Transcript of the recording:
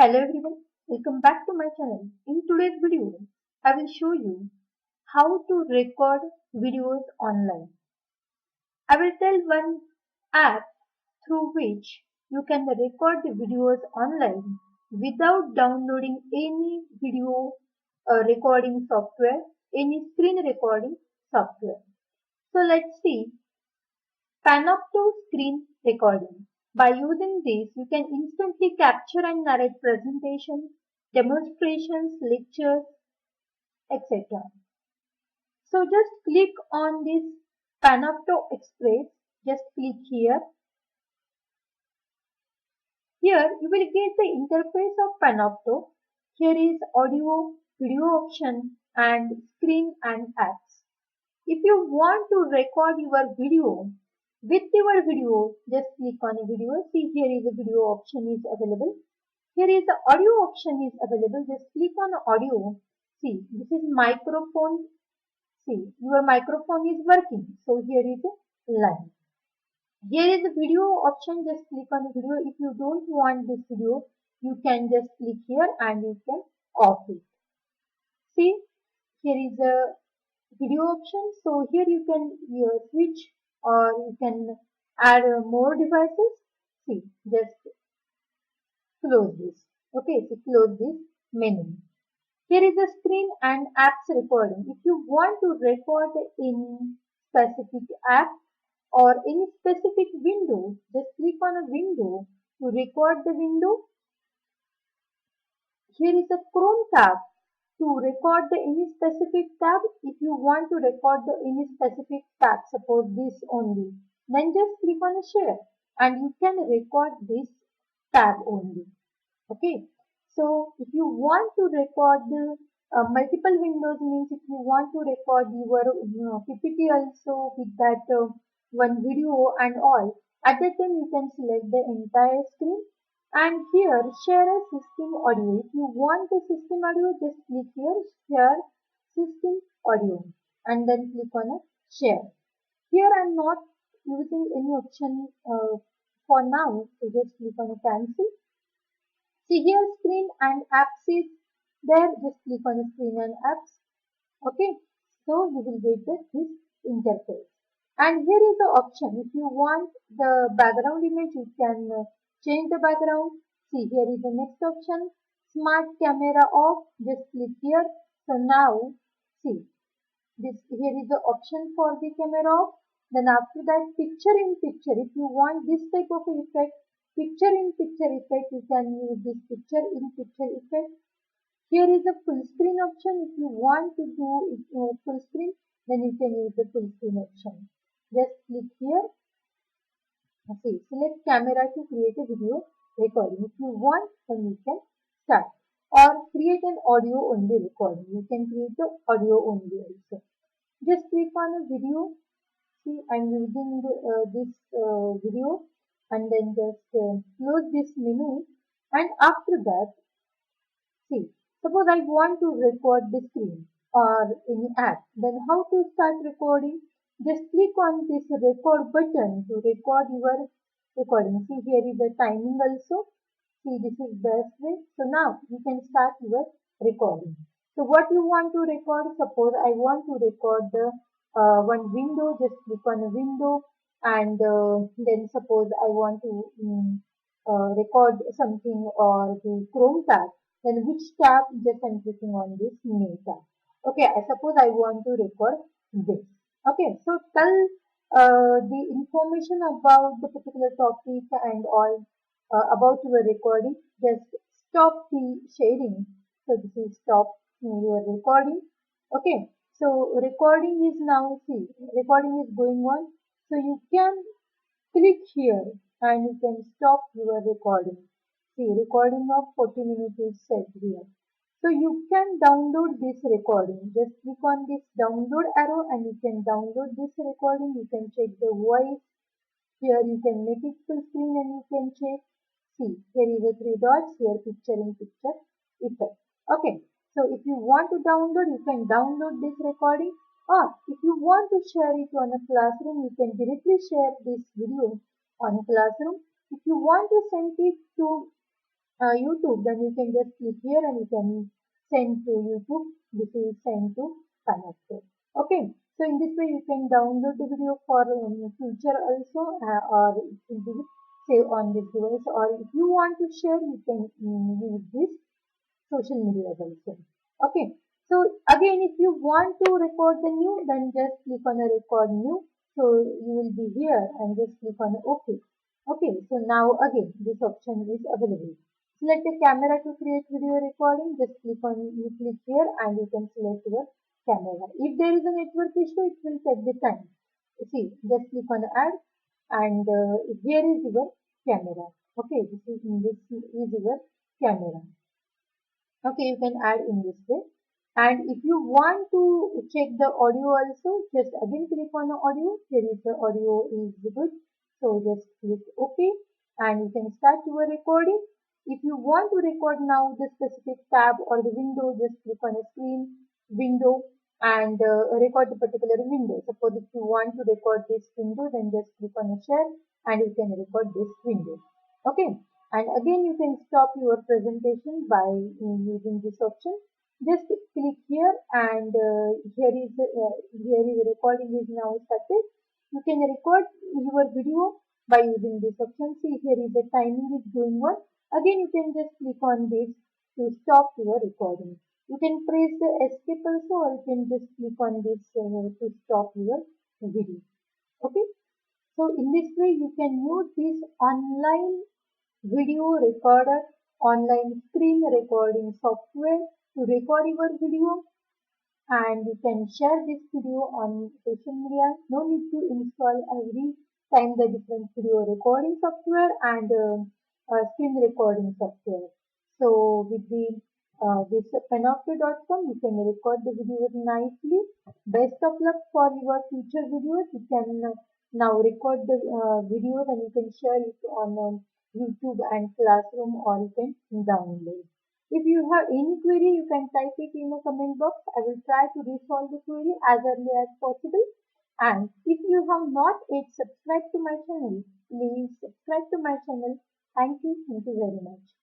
Hello everyone, welcome back to my channel. In today's video, I will show you how to record videos online. I will tell one app through which you can record the videos online without downloading any video recording software, any screen recording software. So let's see Panopto screen recording. By using this, you can instantly capture and narrate presentations, demonstrations, lectures, etc. So just click on this Panopto Express. Just click here. Here you will get the interface of Panopto. Here is audio, video option and screen and apps. If you want to record your video, with your video, just click on a video. See, here is a video option is available. Here is the audio option is available. Just click on audio. See, this is microphone. See, your microphone is working. So here is a line. Here is the video option. Just click on the video. If you don't want this video, you can just click here and you can off it. See, here is a video option. So here you can switch or you can add more devices. See, just close this. Okay, so close this menu. Here is the screen and apps recording. If you want to record in specific app or any specific window, just click on a window to record the window. Here is a Chrome tab to record the any specific tab. If you want to record the any specific tab, suppose this only, then just click on a share and you can record this tab only. Okay. So if you want to record the multiple windows, means if you want to record your PPT also with that one video and all, at that time you can select the entire screen and here share a system audio. If you want the system audio, just click here share system audio and then click on a share. Here I am not using any option for now, so just click on a cancel. See here screen and apps is there, just click on the screen and apps. Okay, so you will get this interface. And here is the option. If you want the background image, you can change the background. See here is the next option. Smart camera off. Just click here. So now see this here is the option for the camera off. Then after that picture in picture. If you want this type of effect, picture in picture effect, you can use this picture in picture effect. Here is the full screen option. If you want to do full screen, then you can use the full screen option. Just click here. See, select camera to create a video recording. If you want, then you can start. Or create an audio only recording. You can create the audio only also. Just click on a video. See, I'm using this video and then just close this menu. And after that, see, suppose I want to record the screen or any app, then how to start recording? Just click on this record button to record your recording. See, here is the timing also. See, this is best way. So now you can start your recording. So what you want to record? Suppose I want to record the one window. Just click on a window and then suppose I want to record something or the Chrome tab. Then which tab? Just I'm clicking on this new tab. Okay, I suppose I want to record this. Okay, so tell the information about the particular topic and all about your recording. Just stop the sharing. So this is stop your recording. Okay, so recording is now, see, recording is going on. So you can click here and you can stop your recording. See, recording of 40 minutes is set here. So you can download this recording. Just click on this download arrow and you can download this recording. You can check the voice. Here you can make it full screen and you can check. See, here is the three dots. Here picture in picture effect. Okay. So if you want to download, you can download this recording. Or if you want to share it on a classroom, you can directly share this video on a classroom. If you want to send it to YouTube, then you can just click here and you can send to YouTube. This is send to Panopto. Okay, so in this way you can download the video for future also, or it will be save on this device. Or if you want to share, you can use this social media also. Okay, so again, if you want to record the new, then just click on a record new. So you will be here and just click on OK. Okay, so now again, this option is available. Select a camera to create video recording. Just you click here and you can select your camera. If there is a network issue, it will take the time. See, just click on add and here is your camera. Okay, this is your camera. Okay, you can add in this way. And if you want to check the audio also, just again click on the audio. Here is the audio is good. So just click OK and you can start your recording. If you want to record now the specific tab or the window, just click on a screen window and record the particular window. Suppose if you want to record this window, then just click on a share and you can record this window. Okay, and again you can stop your presentation by using this option. Just click here and here is recording is now started. You can record your video by using this option. See, here is the timing is going on. Again you can just click on this to stop your recording. You can press the escape also, or you can just click on this to stop your video. Okay, so in this way you can use this online video recorder, online screen recording software to record your video, and you can share this video on social media. No need to install every time the different video recording software and screen recording software. So with this Panopto.com, you can record the videos nicely. Best of luck for your future videos. You can now record the videos and you can share it on YouTube and Classroom, or you can download. If you have any query, you can type it in the comment box. I will try to resolve the query as early as possible. And if you have not yet subscribed to my channel, please subscribe to my channel. Thank you. Thank you very much.